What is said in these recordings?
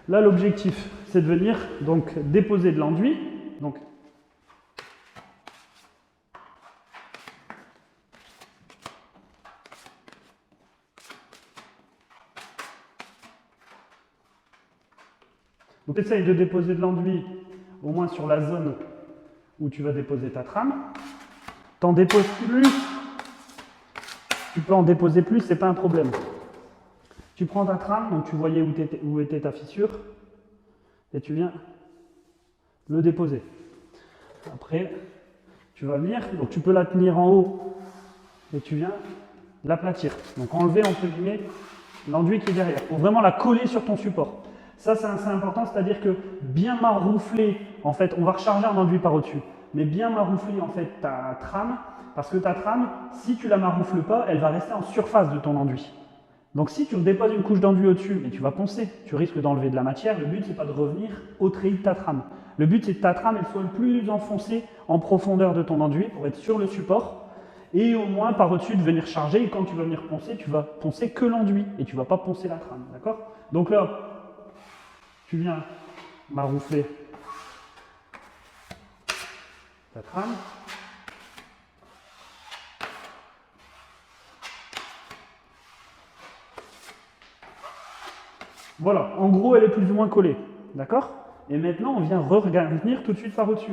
Là, l'objectif, c'est de venir donc déposer de l'enduit. Donc, tu essayes de déposer de l'enduit au moins sur la zone où tu vas déposer ta trame. T'en déposes plus, tu peux en déposer plus, c'est pas un problème. Tu prends ta trame, donc tu voyais où était ta fissure, et tu viens le déposer. Après, tu vas venir, donc tu peux la tenir en haut, et tu viens l'aplatir. Donc enlever, entre guillemets, l'enduit qui est derrière, pour vraiment la coller sur ton support. Ça, c'est assez important, c'est-à-dire que bien maroufler, en fait, on va recharger un enduit par au-dessus, mais bien maroufler, en fait, ta trame, parce que ta trame, si tu la maroufles pas, elle va rester en surface de ton enduit. Donc si tu déposes une couche d'enduit au-dessus, mais tu vas poncer, tu risques d'enlever de la matière, le but, c'est pas de revenir au treillis de ta trame. Le but, c'est que ta trame, elle soit le plus enfoncée en profondeur de ton enduit, pour être sur le support, et au moins par au-dessus de venir charger, et quand tu vas venir poncer, tu vas poncer que l'enduit, et tu ne vas pas poncer la trame, d'accord? Donc là, tu viens maroufler ta trame. Voilà, en gros, elle est plus ou moins collée, d'accord? Et maintenant, on vient revenir tout de suite par au-dessus.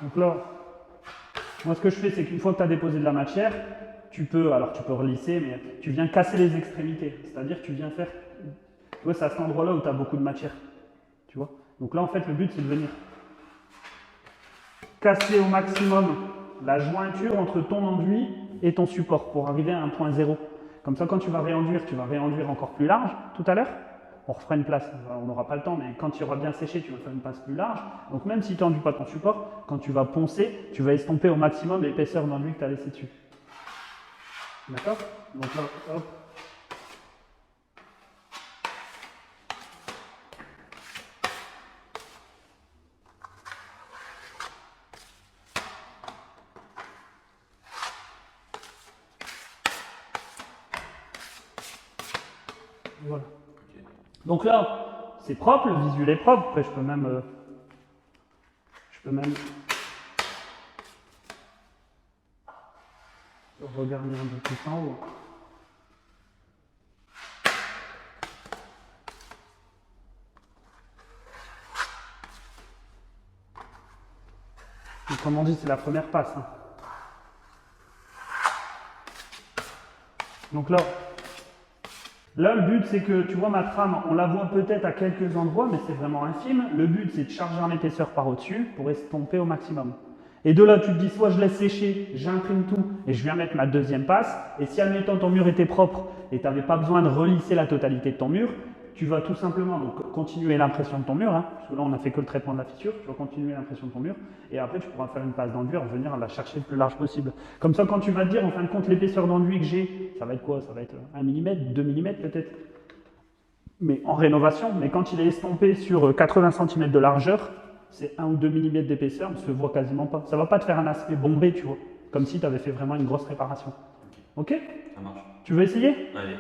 Donc là, moi ce que je fais, c'est qu'une fois que tu as déposé de la matière, tu peux relisser, mais tu viens casser les extrémités. C'est-à-dire que tu viens faire, tu vois, c'est à cet endroit-là où tu as beaucoup de matière. Tu vois? Donc là, en fait, le but, c'est de venir casser au maximum la jointure entre ton enduit et ton support pour arriver à un point zéro. Comme ça, quand tu vas réenduire encore plus large tout à l'heure. On refera une place, on n'aura pas le temps, mais quand tu auras bien séché, tu vas faire une place plus large. Donc même si tu n'enduis pas ton support, quand tu vas poncer, tu vas estomper au maximum l'épaisseur d'enduit que tu as laissé dessus. D'accord? Donc là, hop. Voilà. Donc là, c'est propre, le visuel est propre. Après, je peux même regarder un peu plus en haut. Et comme on dit, c'est la première passe. Hein. Donc là, le but, c'est que, tu vois, ma trame, on la voit peut-être à quelques endroits, mais c'est vraiment infime. Le but, c'est de charger en épaisseur par au-dessus pour estomper au maximum. Et de là, tu te dis, soit je laisse sécher, j'imprime tout et je viens mettre ma deuxième passe. Et si, admettons, ton mur était propre et tu n'avais pas besoin de relisser la totalité de ton mur, tu vas tout simplement donc, continuer l'impression de ton mur, hein, parce que là, on n'a fait que le traitement de la fissure. Tu vas continuer l'impression de ton mur et après, tu pourras faire une passe d'enduit, revenir la chercher le plus large possible. Comme ça, quand tu vas te dire, en fin de compte, l'épaisseur d'enduit que j'ai, ça va être quoi? Ça va être 1 mm, 2 mm peut-être, mais en rénovation. Mais quand il est estompé sur 80 cm de largeur, c'est 1 ou 2 mm d'épaisseur, on ne se voit quasiment pas. Ça ne va pas te faire un aspect bombé, tu vois, comme si tu avais fait vraiment une grosse réparation. Ok? Ça marche. Tu veux essayer? Allez.